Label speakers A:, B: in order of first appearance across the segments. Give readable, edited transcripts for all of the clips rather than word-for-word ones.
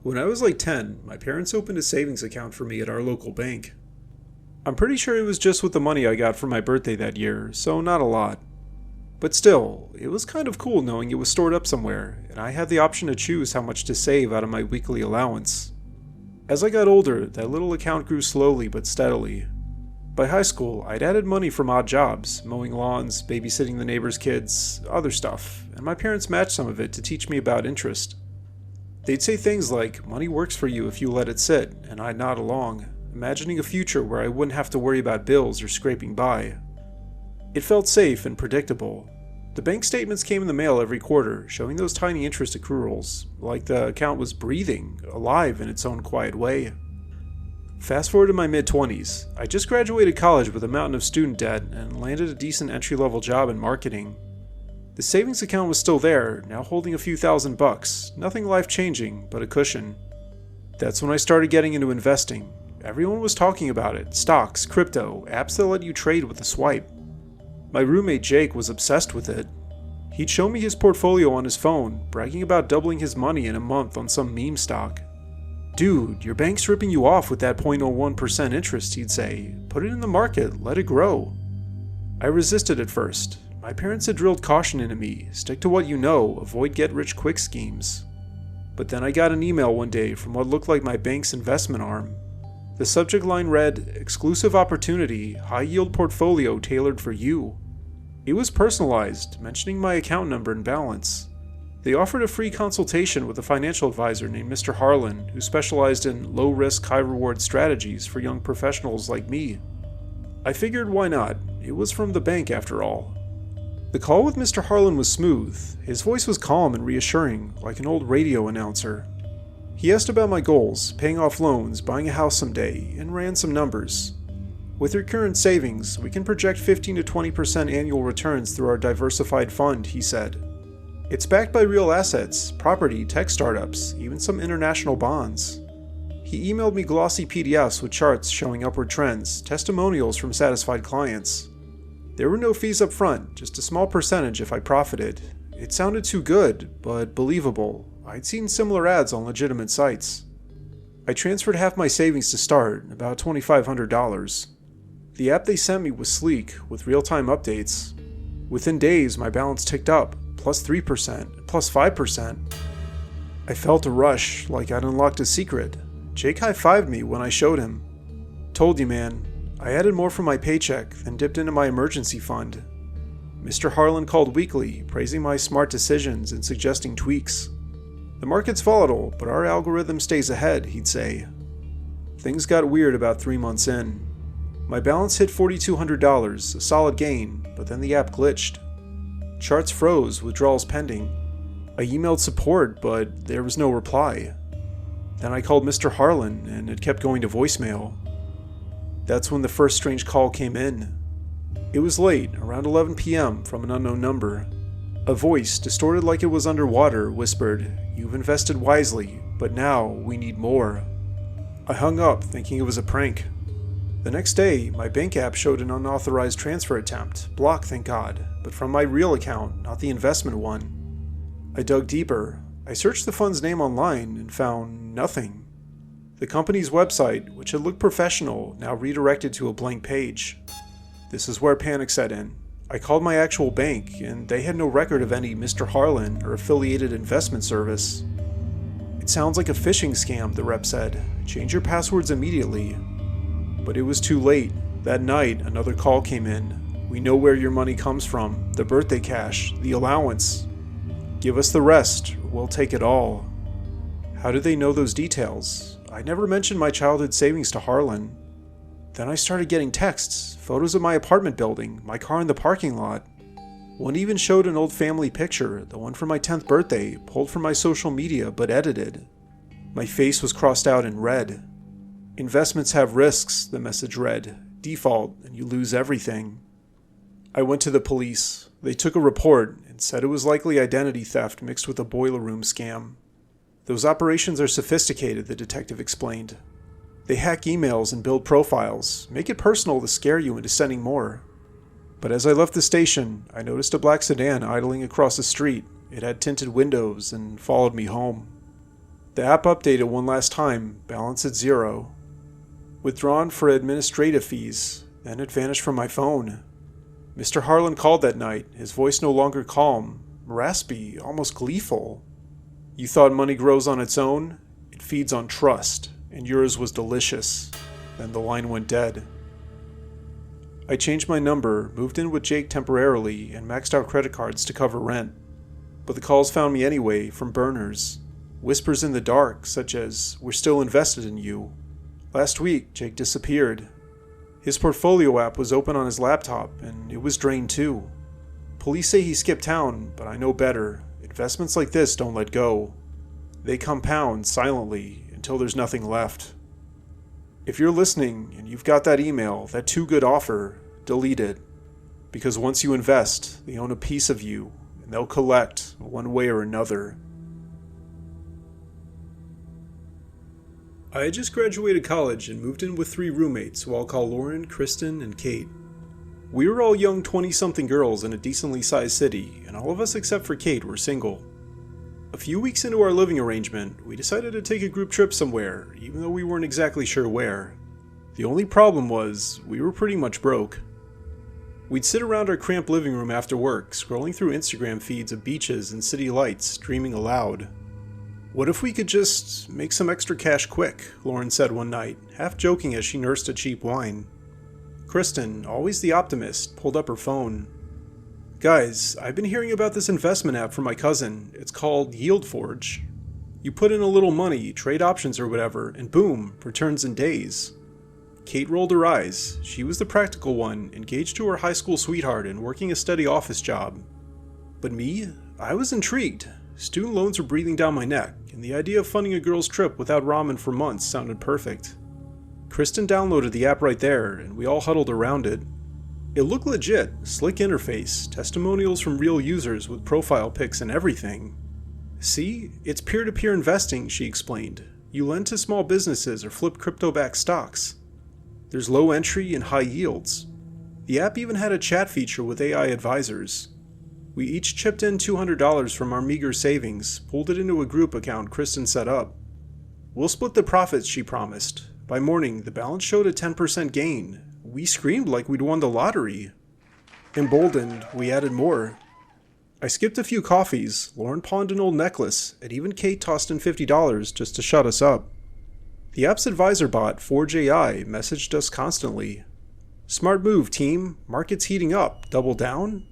A: When I was like 10, my parents opened a savings account for me at our local bank. I'm pretty sure it was just with the money I got for my birthday that year, so not a lot. But still, it was kind of cool knowing it was stored up somewhere, and I had the option to choose how much to save out of my weekly allowance. As I got older, that little account grew slowly but steadily. By high school, I'd added money from odd jobs, mowing lawns, babysitting the neighbors' kids, other stuff, and my parents matched some of it to teach me about interest. They'd say things like, money works for you if you let it sit, and I'd nod along, imagining a future where I wouldn't have to worry about bills or scraping by. It felt safe and predictable. The bank statements came in the mail every quarter, showing those tiny interest accruals, like the account was breathing, alive in its own quiet way. Fast forward to my mid-20s, I just graduated college with a mountain of student debt and landed a decent entry-level job in marketing. The savings account was still there, now holding a few $1,000s, nothing life-changing, but a cushion. That's when I started getting into investing. Everyone was talking about it, stocks, crypto, apps that let you trade with a swipe. My roommate Jake was obsessed with it. He'd show me his portfolio on his phone, bragging about doubling his money in a month on some meme stock. Dude, your bank's ripping you off with that 0.01% interest, he'd say. Put it in the market, let it grow. I resisted at first. My parents had drilled caution into me, stick to what you know, avoid get-rich-quick schemes. But then I got an email one day from what looked like my bank's investment arm. The subject line read, "Exclusive opportunity, high-yield portfolio tailored for you." It was personalized, mentioning my account number and balance. They offered a free consultation with a financial advisor named Mr. Harlan, who specialized in low-risk, high-reward strategies for young professionals like me. I figured why not? It was from the bank after all. The call with Mr. Harlan was smooth. His voice was calm and reassuring, like an old radio announcer. He asked about my goals, paying off loans, buying a house someday, and ran some numbers. With your current savings, we can project 15 to 20% annual returns through our diversified fund, he said. It's backed by real assets, property, tech startups, even some international bonds. He emailed me glossy PDFs with charts showing upward trends, testimonials from satisfied clients. There were no fees up front, just a small percentage if I profited. It sounded too good, but believable. I'd seen similar ads on legitimate sites. I transferred half my savings to start, about $2,500. The app they sent me was sleek, with real-time updates. Within days, my balance ticked up, plus 3%, plus 5%. I felt a rush, like I'd unlocked a secret. Jake high-fived me when I showed him. Told you, man. I added more from my paycheck, then dipped into my emergency fund. Mr. Harlan called weekly, praising my smart decisions and suggesting tweaks. The market's volatile, but our algorithm stays ahead, he'd say. Things got weird about 3 months in. My balance hit $4,200, a solid gain, but then the app glitched. Charts froze, withdrawals pending. I emailed support, but there was no reply. Then I called Mr. Harlan, and it kept going to voicemail. That's when the first strange call came in. It was late, around 11 p.m., from an unknown number. A voice, distorted like it was underwater, whispered, "You've invested wisely, but now we need more." I hung up, thinking it was a prank. The next day, my bank app showed an unauthorized transfer attempt, blocked thank God, but from my real account, not the investment one. I dug deeper. I searched the fund's name online and found nothing. The company's website, which had looked professional, now redirected to a blank page. This is where panic set in. I called my actual bank, and they had no record of any Mr. Harlan or affiliated investment service. "It sounds like a phishing scam," the rep said. "Change your passwords immediately." But it was too late. That night, another call came in. "We know where your money comes from, the birthday cash, the allowance. Give us the rest, or we'll take it all." How did they know those details? I never mentioned my childhood savings to Harlan. Then I started getting texts, photos of my apartment building, my car in the parking lot. One even showed an old family picture, the one from my 10th birthday, pulled from my social media but edited. My face was crossed out in red. "Investments have risks," the message read. "Default, and you lose everything." I went to the police. They took a report and said it was likely identity theft mixed with a boiler room scam. "Those operations are sophisticated," the detective explained. "They hack emails and build profiles, make it personal to scare you into sending more." But as I left the station, I noticed a black sedan idling across the street. It had tinted windows and followed me home. The app updated one last time, balance at 0. Withdrawn for administrative fees, then it vanished from my phone. Mr. Harlan called that night, his voice no longer calm, raspy, almost gleeful. You thought money grows on its own? It feeds on trust, and yours was delicious. Then the line went dead. I changed my number, moved in with Jake temporarily, and maxed out credit cards to cover rent. But the calls found me anyway, from burners. Whispers in the dark, such as, "We're still invested in you." Last week, Jake disappeared. His portfolio app was open on his laptop, and it was drained too. Police say he skipped town, but I know better. Investments like this don't let go. They compound silently until there's nothing left. If you're listening and you've got that email, that too good offer, delete it. Because once you invest, they own a piece of you, and they'll collect one way or another. I had just graduated college and moved in with 3 roommates who I'll call Lauren, Kristen, and Kate. We were all young 20-something girls in a decently sized city, and all of us except for Kate were single. A few weeks into our living arrangement, we decided to take a group trip somewhere, even though we weren't exactly sure where. The only problem was, we were pretty much broke. We'd sit around our cramped living room after work, scrolling through Instagram feeds of beaches and city lights, dreaming aloud. "What if we could just make some extra cash quick?" Lauren said one night, half joking as she nursed a cheap wine. Kristen, always the optimist, pulled up her phone. "Guys, I've been hearing about this investment app from my cousin. It's called YieldForge. You put in a little money, trade options or whatever, and boom, returns in days." Kate rolled her eyes. She was the practical one, engaged to her high school sweetheart and working a steady office job. But me? I was intrigued. Student loans were breathing down my neck, and the idea of funding a girl's trip without ramen for months sounded perfect. Kristen downloaded the app right there, and we all huddled around it. It looked legit, slick interface, testimonials from real users with profile pics and everything. "See, it's peer-to-peer investing," she explained. "You lend to small businesses or flip crypto-backed stocks. There's low entry and high yields." The app even had a chat feature with AI advisors. We each chipped in $200 from our meager savings, pulled it into a group account Kristen set up. "We'll split the profits," she promised. By morning, the balance showed a 10% gain. We screamed like we'd won the lottery. Emboldened, we added more. I skipped a few coffees, Lauren pawned an old necklace, and even Kate tossed in $50 just to shut us up. The app's advisor bot, Forge AI, messaged us constantly. "Smart move, team. Market's heating up. Double down?"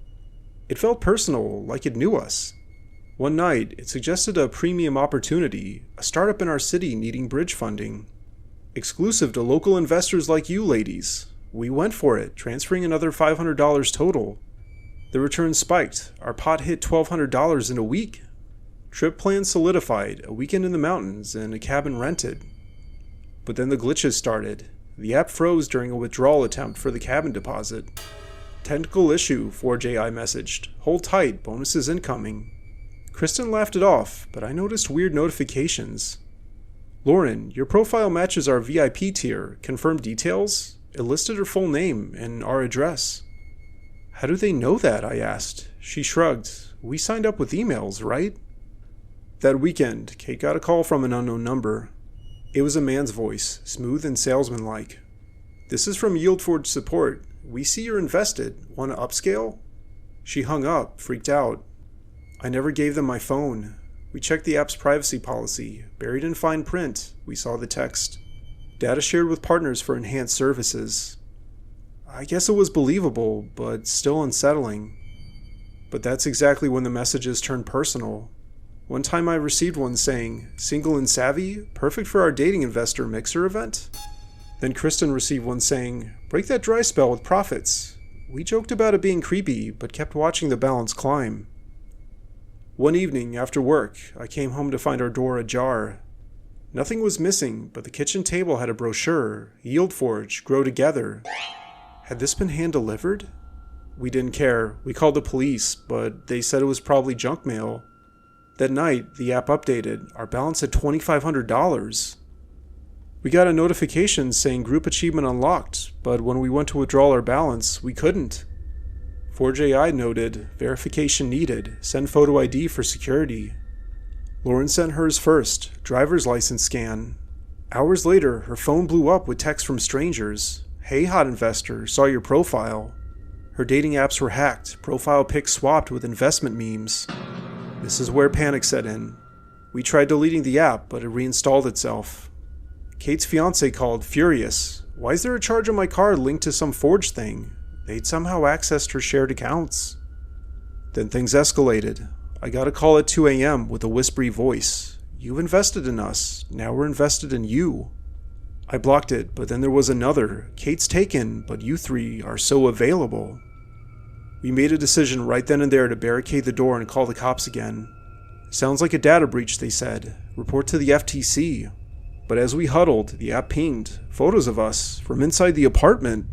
A: It felt personal, like it knew us. One night, it suggested a premium opportunity, a startup in our city needing bridge funding. "Exclusive to local investors like you ladies." We went for it, transferring another $500 total. The return spiked. Our pot hit $1,200 in a week. Trip plans solidified, a weekend in the mountains, and a cabin rented. But then the glitches started. The app froze during a withdrawal attempt for the cabin deposit. "Technical issue," Forge AI messaged. "Hold tight, bonuses incoming." Kristen laughed it off, but I noticed weird notifications. "Lauren, your profile matches our VIP tier. Confirm details?" It listed her full name and our address. "How do they know that?" I asked. She shrugged. "We signed up with emails, right?" That weekend, Kate got a call from an unknown number. It was a man's voice, smooth and salesman-like. "This is from YieldForge support. We see you're invested. Want to upscale?" She hung up, freaked out. I never gave them my phone. We checked the app's privacy policy. Buried in fine print, we saw the text. Data shared with partners for enhanced services. I guess it was believable, but still unsettling. But that's exactly when the messages turned personal. One time I received one saying, "Single and savvy? Perfect for our dating investor mixer event?" Then Kristen received one saying, "Break that dry spell with profits." We joked about it being creepy, but kept watching the balance climb. One evening, after work, I came home to find our door ajar. Nothing was missing, but the kitchen table had a brochure, YieldForge, Grow Together. Had this been hand-delivered? We didn't care. We called the police, but they said it was probably junk mail. That night, the app updated. Our balance had $2,500. We got a notification saying group achievement unlocked, but when we went to withdraw our balance, we couldn't. Forge AI noted, verification needed, send photo ID for security. Lauren sent hers first, driver's license scan. Hours later, her phone blew up with texts from strangers. Hey hot investor, saw your profile. Her dating apps were hacked, profile pics swapped with investment memes. This is where panic set in. We tried deleting the app, but it reinstalled itself. Kate's fiance called, furious. Why is there a charge on my card linked to some forged thing? They'd somehow accessed her shared accounts. Then things escalated. I got a call at 2 a.m. with a whispery voice. You've invested in us. Now we're invested in you. I blocked it, but then there was another. Kate's taken, but you three are so available. We made a decision right then and there to barricade the door and call the cops again. Sounds like a data breach, they said. Report to the FTC. But as we huddled, the app pinged. Photos of us, from inside the apartment.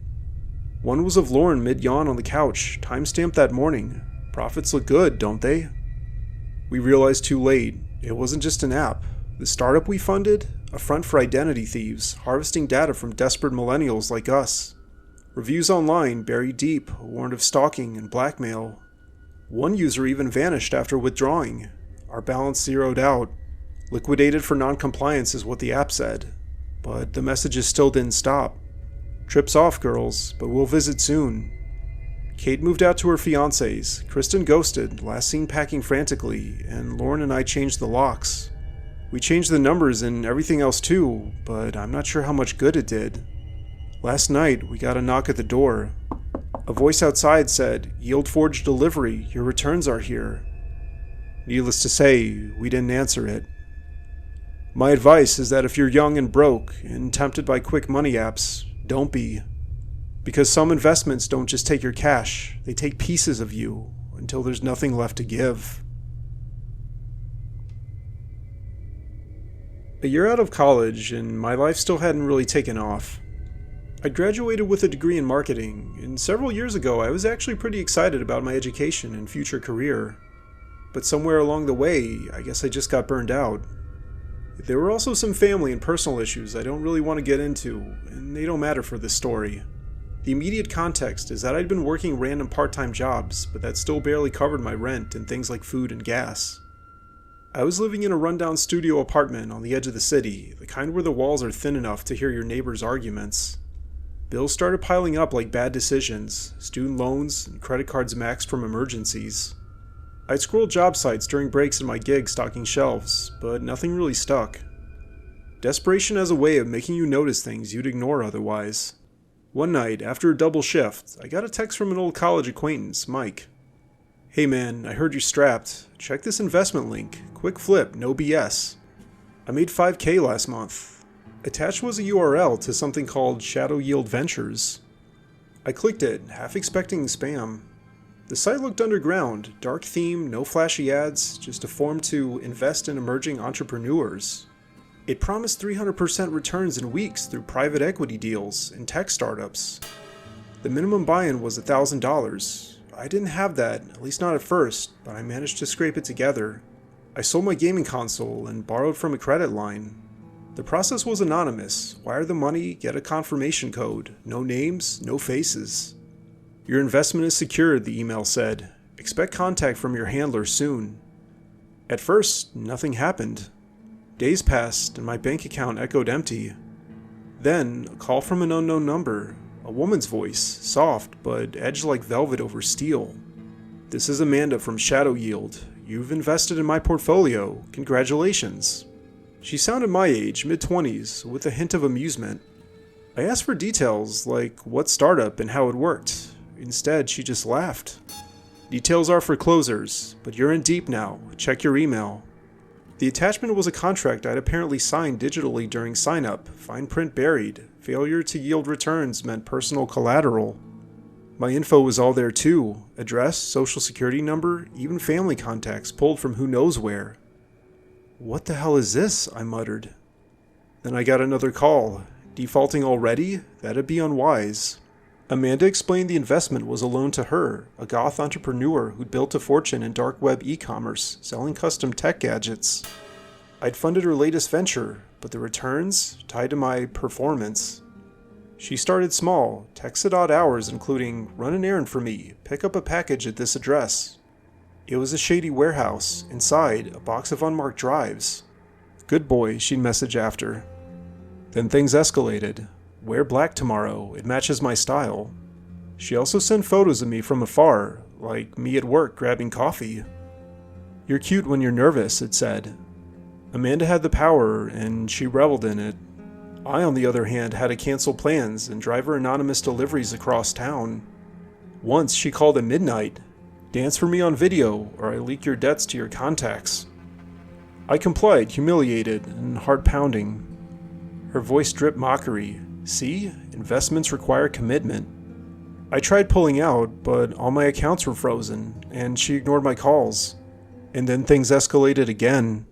A: One was of Lauren mid-yawn on the couch, timestamped that morning. Profits look good, don't they? We realized too late. It wasn't just an app. The startup we funded? A front for identity thieves, harvesting data from desperate millennials like us. Reviews online, buried deep, warned of stalking and blackmail. One user even vanished after withdrawing. Our balance zeroed out. Liquidated for non-compliance is what the app said. But the messages still didn't stop. Trips off, girls, but we'll visit soon. Kate moved out to her fiancés. Kristen ghosted, last seen packing frantically, and Lauren and I changed the locks. We changed the numbers and everything else too, but I'm not sure how much good it did. Last night, we got a knock at the door. A voice outside said, Yield Forge delivery, your returns are here. Needless to say, we didn't answer it. My advice is that if you're young and broke and tempted by quick money apps, don't be. Because some investments don't just take your cash, they take pieces of you until there's nothing left to give. A year out of college, and my life still hadn't really taken off. I graduated with a degree in marketing, and several years ago I was actually pretty excited about my education and future career. But somewhere along the way, I guess I just got burned out. There were also some family and personal issues I don't really want to get into, and they don't matter for this story. The immediate context is that I'd been working random part-time jobs, but that still barely covered my rent and things like food and gas. I was living in a rundown studio apartment on the edge of the city, the kind where the walls are thin enough to hear your neighbors' arguments. Bills started piling up like bad decisions, student loans, and credit cards maxed from emergencies. I'd scroll job sites during breaks in my gig stocking shelves, but nothing really stuck. Desperation has a way of making you notice things you'd ignore otherwise. One night, after a double shift, I got a text from an old college acquaintance, Mike. Hey man, I heard you're strapped. Check this investment link. Quick flip, no BS. I made $5K last month. Attached was a URL to something called Shadow Yield Ventures. I clicked it, half expecting spam. The site looked underground, dark theme, no flashy ads, just a form to invest in emerging entrepreneurs. It promised 300% returns in weeks through private equity deals and tech startups. The minimum buy-in was $1,000. I didn't have that, at least not at first, but I managed to scrape it together. I sold my gaming console and borrowed from a credit line. The process was anonymous. Wire the money, get a confirmation code. No names, no faces. Your investment is secured, the email said. Expect contact from your handler soon. At first, nothing happened. Days passed and my bank account echoed empty. Then, a call from an unknown number. A woman's voice, soft but edged like velvet over steel. This is Amanda from Shadow Yield. You've invested in my portfolio. Congratulations. She sounded my age, mid-20s, with a hint of amusement. I asked for details, like what startup and how it worked. Instead, she just laughed. Details are for closers, but you're in deep now. Check your email. The attachment was a contract I'd apparently signed digitally during sign-up. Fine print buried. Failure to yield returns meant personal collateral. My info was all there too. Address, social security number, even family contacts pulled from who knows where. What the hell is this? I muttered. Then I got another call. Defaulting already? That'd be unwise. Amanda explained the investment was a loan to her, a goth entrepreneur who'd built a fortune in dark web e-commerce, selling custom tech gadgets. I'd funded her latest venture, but the returns tied to my performance. She started small, texted odd hours including run an errand for me, pick up a package at this address. It was a shady warehouse, inside a box of unmarked drives. "Good boy," she'd message after. Then things escalated. "Wear black tomorrow, it matches my style." She also sent photos of me from afar, like me at work grabbing coffee. "You're cute when you're nervous," it said. Amanda had the power, and she reveled in it. I, on the other hand, had to cancel plans and drive her anonymous deliveries across town. Once she called at midnight, "Dance for me on video, or I leak your debts to your contacts." I complied, humiliated and heart-pounding. Her voice dripped mockery. "See? Investments require commitment." I tried pulling out, but all my accounts were frozen, and she ignored my calls. And then things escalated again.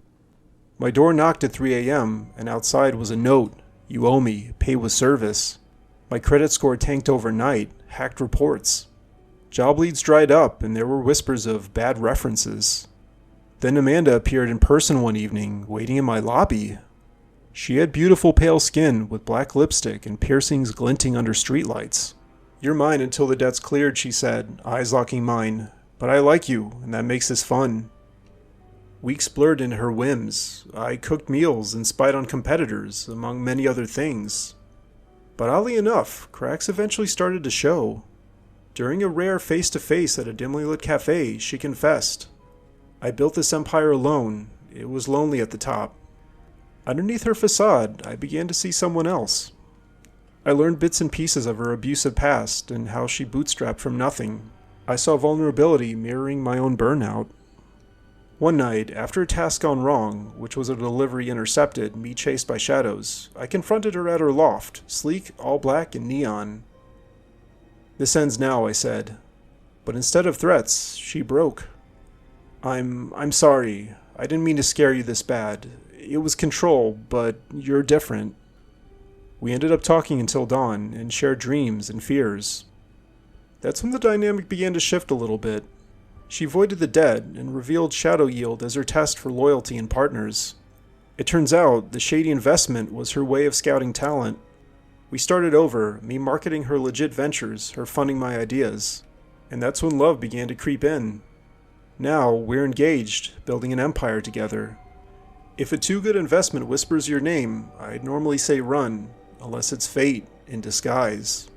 A: My door knocked at 3 a.m., and outside was a note. "You owe me. Pay with service." My credit score tanked overnight. Hacked reports. Job leads dried up, and there were whispers of bad references. Then Amanda appeared in person one evening, waiting in my lobby. She had beautiful pale skin with black lipstick and piercings glinting under streetlights. "You're mine until the debt's cleared," she said, eyes locking mine. "But I like you, and that makes this fun." Weeks blurred into her whims. I cooked meals and spied on competitors, among many other things. But oddly enough, cracks eventually started to show. During a rare face-to-face at a dimly lit cafe, she confessed. "I built this empire alone. It was lonely at the top." Underneath her facade, I began to see someone else. I learned bits and pieces of her abusive past and how she bootstrapped from nothing. I saw vulnerability mirroring my own burnout. One night, after a task gone wrong, which was a delivery intercepted, me chased by shadows, I confronted her at her loft, sleek, all black, and neon. "This ends now," I said. But instead of threats, she broke. I'm sorry. I didn't mean to scare you this bad. It was control, but you're different." We ended up talking until dawn and shared dreams and fears. That's when the dynamic began to shift a little bit. She voided the dead and revealed shadow yield as her test for loyalty and partners. It turns out the shady investment was her way of scouting talent. We started over, me marketing her legit ventures, her funding my ideas. And that's when love began to creep in. Now we're engaged, building an empire together. If a too good investment whispers your name, I'd normally say run, unless it's fate in disguise.